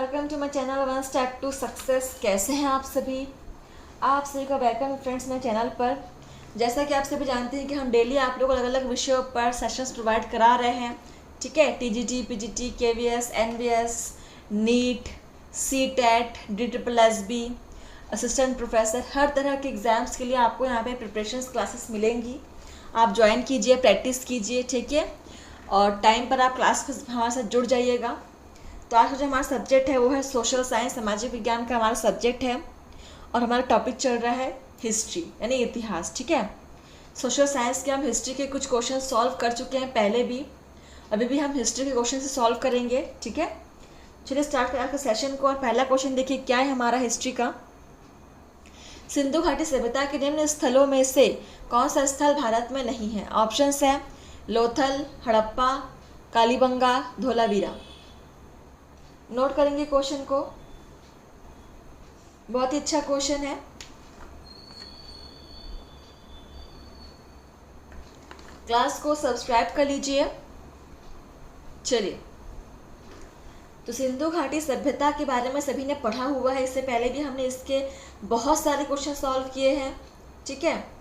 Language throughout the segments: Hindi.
Welcome to my channel one step to success. कैसे हैं आप सभी? आप सभी का वेलकम फ्रेंड्स मेरे चैनल पर। जैसा कि आप सभी जानते हैं कि हम डेली आप लोग अलग अलग विषयों पर सेशंस प्रोवाइड करा रहे हैं। ठीक है, TGT, PGT, KVS, NVS, NEET, CTET, DSSB, assistant professor, हर तरह के एग्ज़ाम्स के लिए आपको यहाँ पे प्रिपरेशन क्लासेस मिलेंगी। आप ज्वाइन कीजिए, प्रैक्टिस कीजिए, ठीक है, और टाइम पर आप क्लास हमारे साथ जुड़ जाइएगा। तो आज का जो हमारा सब्जेक्ट है वो है सोशल साइंस, सामाजिक विज्ञान का हमारा सब्जेक्ट है, और हमारा टॉपिक चल रहा है हिस्ट्री यानी इतिहास। ठीक है, सोशल साइंस के हम हिस्ट्री के कुछ क्वेश्चन सॉल्व कर चुके हैं पहले भी, अभी भी हम हिस्ट्री के क्वेश्चन से सॉल्व करेंगे। ठीक है, चलिए स्टार्ट करें आपके सेशन को। और पहला क्वेश्चन देखिए क्या है हमारा हिस्ट्री का। सिंधु घाटी सभ्यता के निम्न स्थलों में से कौन सा स्थल भारत में नहीं है? ऑप्शंस है लोथल, हड़प्पा, कालीबंगा, धोलावीरा। नोट करेंगे क्वेश्चन को, बहुत ही अच्छा क्वेश्चन है। क्लास को सब्सक्राइब कर लीजिए। चलिए, तो सिंधु घाटी सभ्यता के बारे में सभी ने पढ़ा हुआ है, इससे पहले भी हमने इसके बहुत सारे क्वेश्चन सॉल्व किए हैं। ठीक है,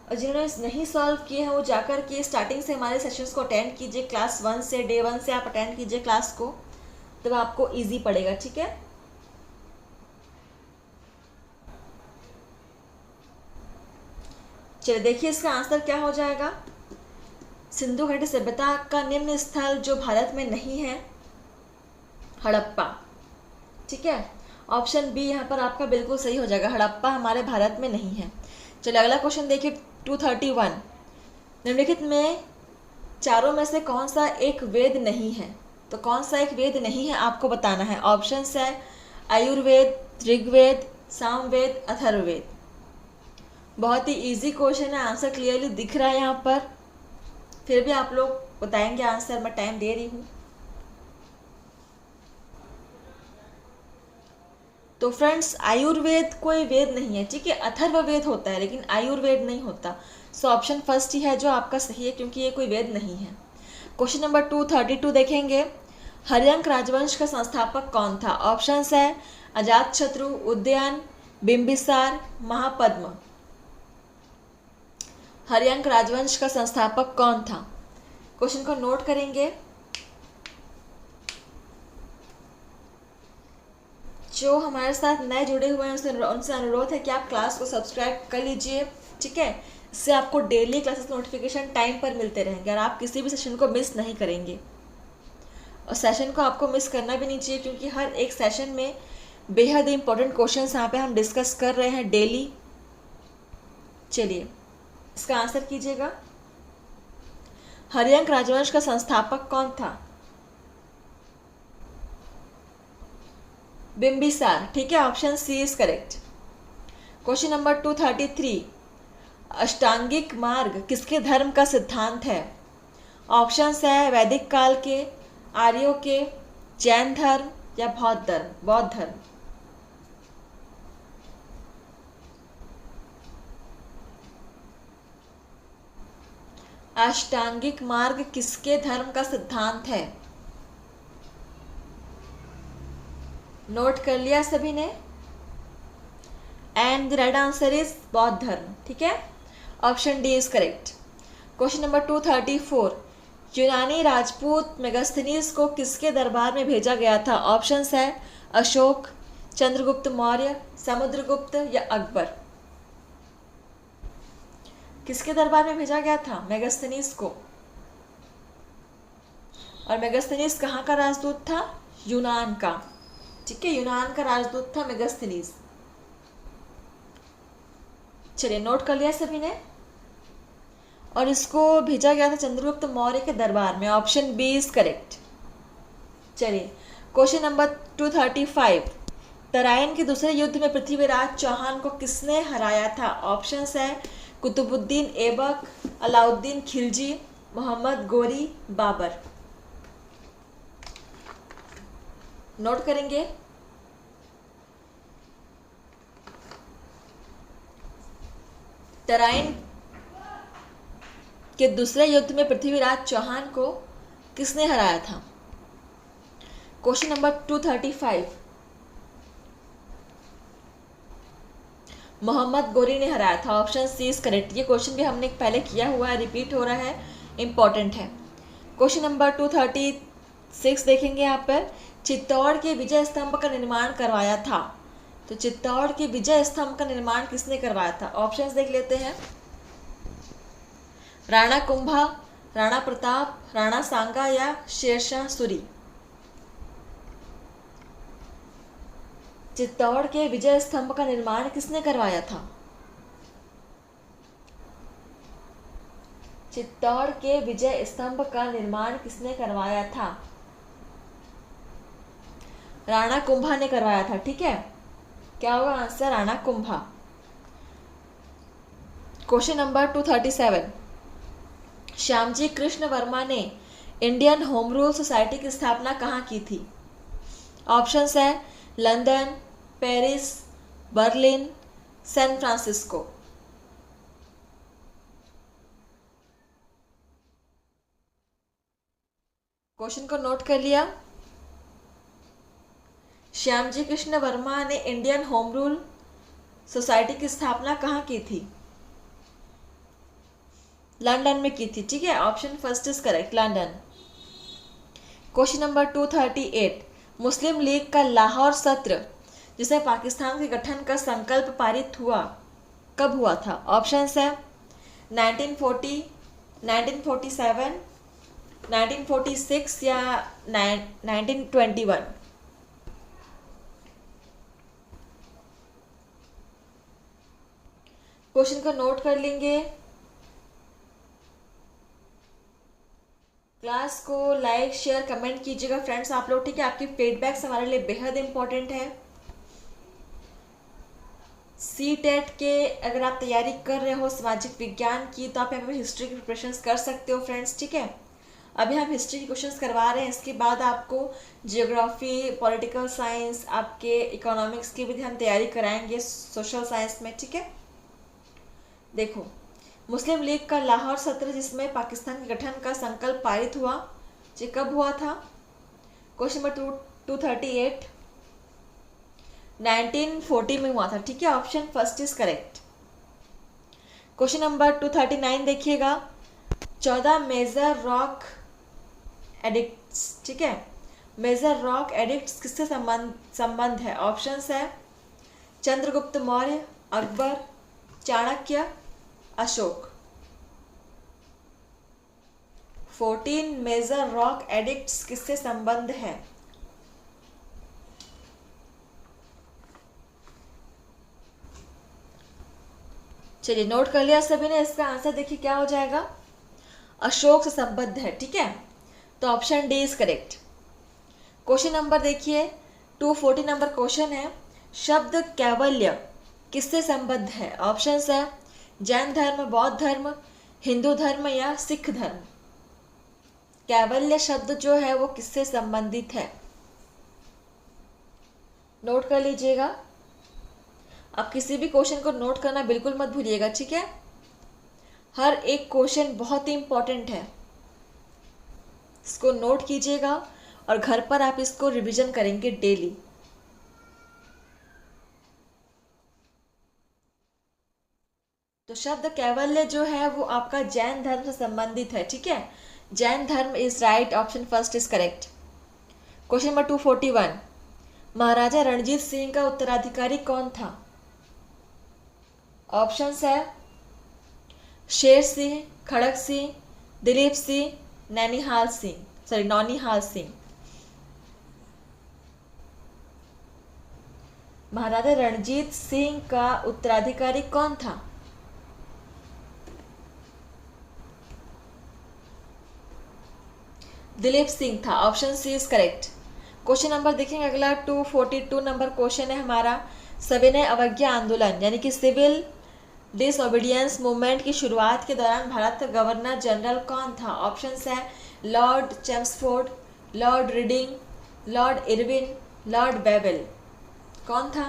और जिन्होंने नहीं सॉल्व किए हैं वो जाकर के स्टार्टिंग से हमारे सेशंस को अटेंड कीजिए। क्लास 1 से, डे 1 से आप अटेंड कीजिए क्लास को, तब आपको इजी पड़ेगा। ठीक है, चलिए देखिए इसका आंसर क्या हो जाएगा। सिंधु घाटी सभ्यता का निम्न स्थल जो भारत में नहीं है, हड़प्पा। ठीक है, ऑप्शन बी यहाँ पर आपका बिल्कुल सही हो जाएगा, हड़प्पा हमारे भारत में नहीं है। चलिए अगला क्वेश्चन देखिए 231। निम्नलिखित में चारों में से कौन सा एक वेद नहीं है? तो कौन सा एक वेद नहीं है आपको बताना है। ऑप्शंस है आयुर्वेद, ऋग्वेद, सामवेद, अथर्ववेद। बहुत ही इजी क्वेश्चन है, आंसर क्लियरली दिख रहा है यहाँ पर, फिर भी आप लोग बताएंगे आंसर, मैं टाइम दे रही हूँ। तो फ्रेंड्स आयुर्वेद कोई वेद नहीं है, ठीक है, अथर्ववेद होता है लेकिन आयुर्वेद नहीं होता। सो ऑप्शन फर्स्ट ही है जो आपका सही है, क्योंकि ये कोई वेद नहीं है। क्वेश्चन नंबर 232 देखेंगे। हर्यंक राजवंश का संस्थापक कौन था? ऑप्शंस है अजातशत्रु, उदयन, बिंबिसार, महापद्म। हर्यंक राजवंश का संस्थापक कौन था? क्वेश्चन को नोट करेंगे। जो हमारे साथ नए जुड़े हुए हैं उनसे अनुरोध है कि आप क्लास को सब्सक्राइब कर लीजिए। ठीक है, इससे आपको डेली क्लासेस नोटिफिकेशन टाइम पर मिलते रहेंगे और आप किसी भी सेशन को मिस नहीं करेंगे। और सेशन को आपको मिस करना भी नहीं चाहिए, क्योंकि हर एक सेशन में बेहद इंपॉर्टेंट क्वेश्चंस यहाँ पे हम डिस्कस कर रहे हैं डेली। चलिए इसका आंसर कीजिएगा। हर्यंक राजवंश का संस्थापक कौन था? बिंबिसार। ठीक है, option C is correct. Question number 233। अष्टांगिक मार्ग किसके धर्म का सिद्धांत है? ऑप्शंस है वैदिक काल के, आर्यों के, जैन धर्म या बौद्ध धर्म। अष्टांगिक मार्ग किसके धर्म का सिद्धांत है? नोट कर लिया सभी ने? And the right answer is बौद्ध धर्म। ठीक है, option D is correct. Question number 234। यूनानी राजपूत मेगास्थनीज को किसके दरबार में भेजा गया था? ऑप्शंस है अशोक, चंद्रगुप्त मौर्य, समुद्रगुप्त या अकबर। किसके दरबार में भेजा गया था मेगास्थनीज को? और मेगास्थनीज कहाँ का राजदूत था? यूनान का। ठीक है, यूनान का राजदूत था मेगास्थनीज। चलिए नोट कर लिया सभी ने? और इसको भेजा गया था चंद्रगुप्त मौर्य के दरबार में। Option B is correct. चलिए क्वेश्चन नंबर 235। तराइन के दूसरे युद्ध में पृथ्वीराज चौहान को किसने हराया था? ऑप्शंस है कुतुबुद्दीन ऐबक, अलाउद्दीन खिलजी, मोहम्मद गोरी, बाबर। नोट करेंगे। तराइन के दूसरे युद्ध में पृथ्वीराज चौहान को किसने हराया था? क्वेश्चन नंबर 235, मोहम्मद गोरी ने हराया था। Option C is correct. ये क्वेश्चन भी हमने पहले किया हुआ है, रिपीट हो रहा है, इंपॉर्टेंट है। क्वेश्चन नंबर 236 देखेंगे यहाँ पर, चित्तौड़ के विजय स्तंभ का निर्माण करवाया था। तो चित्तौड़ के विजय स्तंभ का निर्माण किसने करवाया था? ऑप्शंस देख लेते हैं। राणा कुंभा, राणा प्रताप, राणा सांगा या शेरशाह सूरी। चित्तौड़ के विजय स्तंभ का निर्माण किसने करवाया था? चित्तौड़ के विजय स्तंभ का निर्माण किसने करवाया था? राणा कुंभा ने करवाया था। ठीक है, क्या होगा answer? Rana Kumbha. Question number 237, Shyamji Krishna Verma ने इंडियन होम रूल सोसाइटी की स्थापना कहाँ की थी? ऑप्शंस है London, Paris, Berlin, San Francisco. Question को नोट कर लिया। श्यामजी कृष्ण वर्मा ने इंडियन होम रूल सोसाइटी की स्थापना कहाँ की थी? लंदन में की थी। ठीक है, option first is correct, London. Question number 238, Muslim league का लाहौर सत्र जिसे पाकिस्तान के गठन का संकल्प पारित हुआ कब हुआ था? ऑप्शंस है 1940, 1947, 1946 या 1921। क्वेश्चन को नोट कर लेंगे। क्लास को लाइक शेयर कमेंट कीजिएगा फ्रेंड्स आप लोग। ठीक है, आपकी फीडबैक्स हमारे लिए बेहद इंपॉर्टेंट है। CTET के अगर आप तैयारी कर रहे हो सामाजिक विज्ञान की, तो आप यहाँ पे हिस्ट्री की प्रिपरेशंस कर सकते हो फ्रेंड्स। ठीक है, अभी हम हिस्ट्री के क्वेश्चंस करवा रहे हैं, इसके बाद आपको जियोग्राफी, पॉलिटिकल साइंस, आपके इकोनॉमिक्स की भी हम तैयारी कराएंगे, सोशल साइंस में। ठीक है, देखो, मुस्लिम लीग का लाहौर सत्र जिसमें पाकिस्तान के गठन का संकल्प पारित हुआ, ये कब हुआ था? क्वेश्चन नंबर 238, 1940 में हुआ था। ठीक है, option first is correct. Question number 239 देखिएगा, 14 मेजर रॉक एडिक्ट्स। ठीक है, मेजर रॉक एडिक्ट्स किससे संबंध है? ऑप्शंस है Chandragupta Maurya, Akbar, Chanakya, Ashoka. 14 major rock edicts किससे संबंध है? चलिए नोट कर लिया सभी ने। इसका आंसर देखिए क्या हो जाएगा, अशोक से संबद्ध है। ठीक है, तो option D is correct. Question number देखिए 240 नंबर क्वेश्चन है, शब्द कैवल्य किससे संबद्ध है? ऑप्शंस है जैन धर्म, बौद्ध धर्म, हिंदू धर्म या सिख धर्म। कैवल्य शब्द जो है वो किससे संबंधित है? नोट कर लीजिएगा। आप किसी भी क्वेश्चन को नोट करना बिल्कुल मत भूलिएगा। ठीक है, हर एक क्वेश्चन बहुत ही इंपॉर्टेंट है, इसको नोट कीजिएगा और घर पर आप इसको रिवीजन करेंगे डेली। तो शब्द कैवल्य जो है वो आपका जैन धर्म से संबंधित है। ठीक है, जैन धर्म is right, option first is correct. Question number 241, महाराजा रणजीत सिंह का उत्तराधिकारी कौन था? ऑप्शंस है शेर सिंह, खड़क सिंह, दिलीप सिंह, नैनीहाल सिंह। महाराजा रणजीत सिंह का उत्तराधिकारी कौन था? दिलीप सिंह था, option C is correct. Question number देखेंगे अगला 242 नंबर क्वेश्चन है हमारा, सविनय अवज्ञा आंदोलन यानी कि सिविल डिसओबीडियंस मूवमेंट की शुरुआत के दौरान भारत का गवर्नर जनरल कौन था? ऑप्शंस है Lord Chelmsford, Lord Reading, Lord Irwin, Lord Wavell. कौन था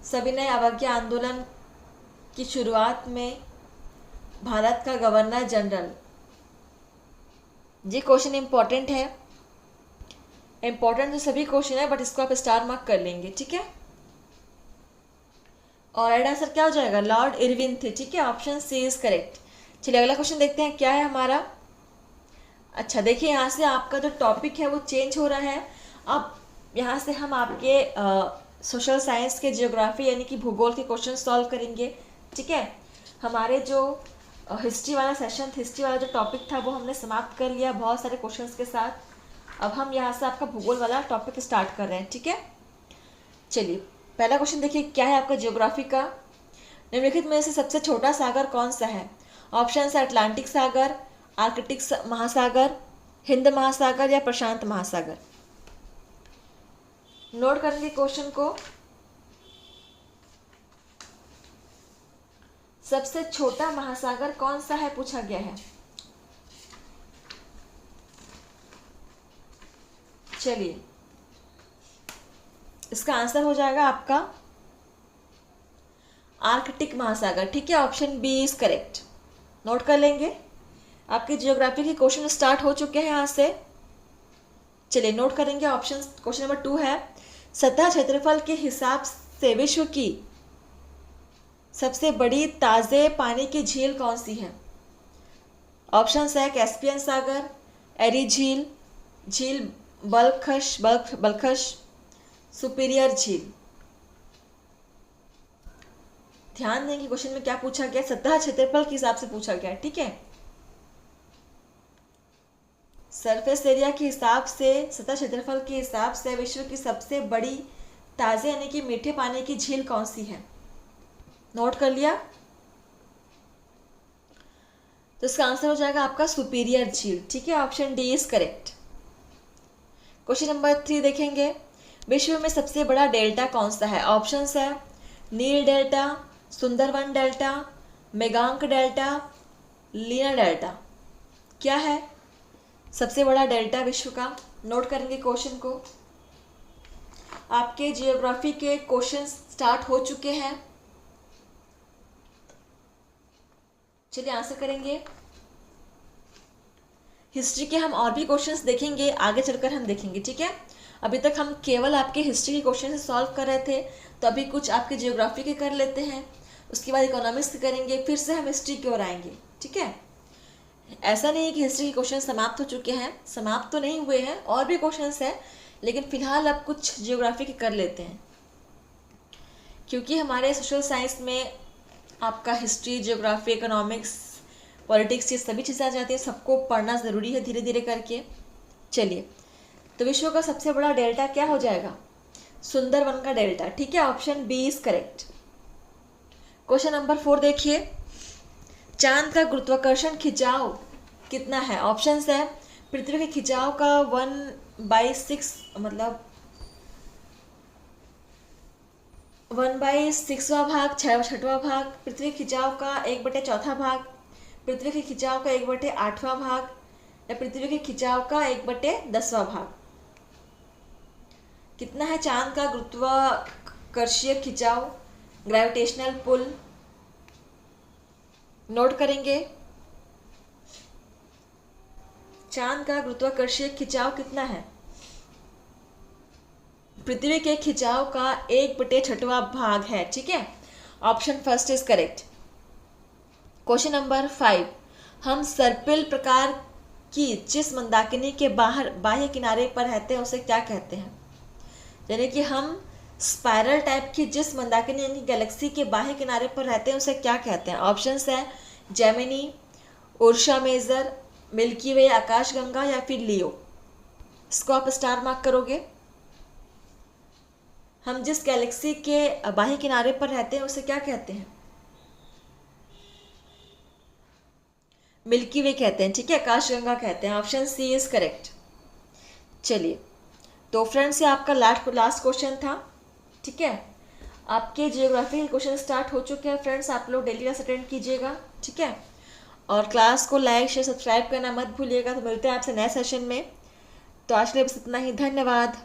सविनय अवज्ञा आंदोलन की शुरुआत में भारत का गवर्नर जनरल? ये क्वेश्चन इंपॉर्टेंट है, इम्पोर्टेंट तो सभी क्वेश्चन है, बट इसको आप स्टार मार्क कर लेंगे, ठीक है। और राइट आंसर क्या हो जाएगा, लॉर्ड इरविन थे, ठीक है। Option C is correct. चलिए अगला क्वेश्चन देखते हैं क्या है हमारा। अच्छा देखिए, यहाँ से आपका जो टॉपिक है वो चेंज हो रहा है। अब यहाँ से हम आपके सोशल साइंस के जियोग्राफी यानी कि भूगोल के क्वेश्चन सॉल्व करेंगे, ठीक है। हमारे जो हिस्ट्री वाला सेशन, हिस्ट्री वाला जो टॉपिक था वो हमने समाप्त कर लिया बहुत सारे क्वेश्चंस के साथ। अब हम यहाँ से आपका भूगोल वाला टॉपिक स्टार्ट कर रहे हैं, ठीक है। चलिए पहला क्वेश्चन देखिए क्या है आपका जियोग्राफी का। निम्नलिखित में से सबसे छोटा सागर कौन सा है। ऑप्शन है अटलांटिक सागर, आर्कटिक महासागर, हिंद महासागर या प्रशांत महासागर। नोट करेंगे क्वेश्चन को। सबसे छोटा महासागर कौन सा है पूछा गया है। चलिए इसका आंसर हो जाएगा आपका आर्कटिक महासागर, ठीक है। Option B is correct. Note कर लेंगे। आपके जियोग्राफी के क्वेश्चन स्टार्ट हो चुके हैं यहाँ से। चलिए नोट करेंगे। ऑप्शन क्वेश्चन नंबर 2 है, सतह क्षेत्रफल के हिसाब से विश्व की सबसे बड़ी ताज़े पानी की झील कौन सी है। ऑप्शन है कैस्पियन सागर, एरी झील, झील बल्खश, सुपीरियर झील। ध्यान देंगे क्वेश्चन में क्या पूछा गया, सतह क्षेत्रफल के हिसाब से पूछा गया, ठीक है। सरफेस एरिया के हिसाब से, सतह क्षेत्रफल के हिसाब से विश्व की सबसे बड़ी ताज़े यानी कि मीठे पानी की झील कौन सी है। नोट कर लिया। तो इसका आंसर हो जाएगा आपका सुपीरियर झील, ठीक है। Option D is correct. Question number 3 देखेंगे, विश्व में सबसे बड़ा डेल्टा कौन सा है। ऑप्शन है Nile delta, Sundarban delta, Mekong delta, Lena delta. क्या है सबसे बड़ा डेल्टा विश्व का। नोट करेंगे क्वेश्चन को। आपके जियोग्राफी के क्वेश्चन स्टार्ट हो चुके हैं। चलिए आंसर करेंगे। हिस्ट्री के हम और भी क्वेश्चंस देखेंगे, आगे चलकर हम देखेंगे, ठीक है। अभी तक हम केवल आपके हिस्ट्री के क्वेश्चन से सॉल्व कर रहे थे, तो अभी कुछ आपके जियोग्राफी के कर लेते हैं, उसके बाद इकोनॉमिक्स के करेंगे, फिर से हम हिस्ट्री की ओर आएंगे, ठीक है। ऐसा नहीं है कि हिस्ट्री के क्वेश्चन समाप्त हो चुके हैं, समाप्त तो नहीं हुए हैं, और भी क्वेश्चंस हैं, लेकिन फिलहाल अब कुछ जियोग्राफी के कर लेते हैं, क्योंकि हमारे सोशल साइंस में आपका हिस्ट्री, जियोग्राफी, इकोनॉमिक्स, पॉलिटिक्स, ये सभी चीज़ें आ जाती हैं, सबको पढ़ना ज़रूरी है धीरे धीरे करके। चलिए तो विश्व का सबसे बड़ा डेल्टा क्या हो जाएगा, सुंदरवन का डेल्टा, ठीक है। Option B is correct. Question number 4 देखिए, चांद का गुरुत्वाकर्षण खिंचाव कितना है। ऑप्शन है पृथ्वी के खिंचाव का 1/6 मतलब 1/6वां भाग, 6वां भाग, पृथ्वी के खिंचाव का 1/4 भाग, पृथ्वी के खिंचाव का 1/8वां भाग, या पृथ्वी के खिंचाव का 1/10वां भाग। कितना है चांद का गुरुत्वाकर्षीय खिंचाव, ग्रेविटेशनल पुल। नोट करेंगे। चांद का गुरुत्वाकर्षीय खिंचाव कितना है। पृथ्वी के खिंचाव का 1/6वां भाग है, ठीक है। Option first is correct. Question number 5, हम सर्पिल प्रकार की जिस मंदाकिनी के बाहर बाह्य किनारे पर रहते हैं उसे क्या कहते हैं। यानी कि हम स्पाइरल टाइप की जिस मंदाकिनी यानी गैलेक्सी के बाह्य किनारे पर रहते हैं उसे क्या कहते हैं। ऑप्शंस है जेमिनी, उर्सा मेजर, मिल्की वे, आकाशगंगा या फिर लियो। इसको आप स्टार मार्क करोगे। हम जिस गैलेक्सी के बाह्य किनारे पर रहते हैं उसे क्या कहते हैं, मिल्की वे कहते हैं, ठीक है। आकाशगंगा कहते हैं। Option C is correct. चलिए तो फ्रेंड्स ये आपका लास्ट क्वेश्चन था, ठीक है। आपके जियोग्राफी के क्वेश्चन स्टार्ट हो चुके हैं फ्रेंड्स, आप लोग डेली क्लास अटेंड कीजिएगा, ठीक है। और क्लास को लाइक शेयर सब्सक्राइब करना मत भूलिएगा। तो मिलते हैं आपसे नए सेशन में। तो आज के लिए बस इतना ही, धन्यवाद।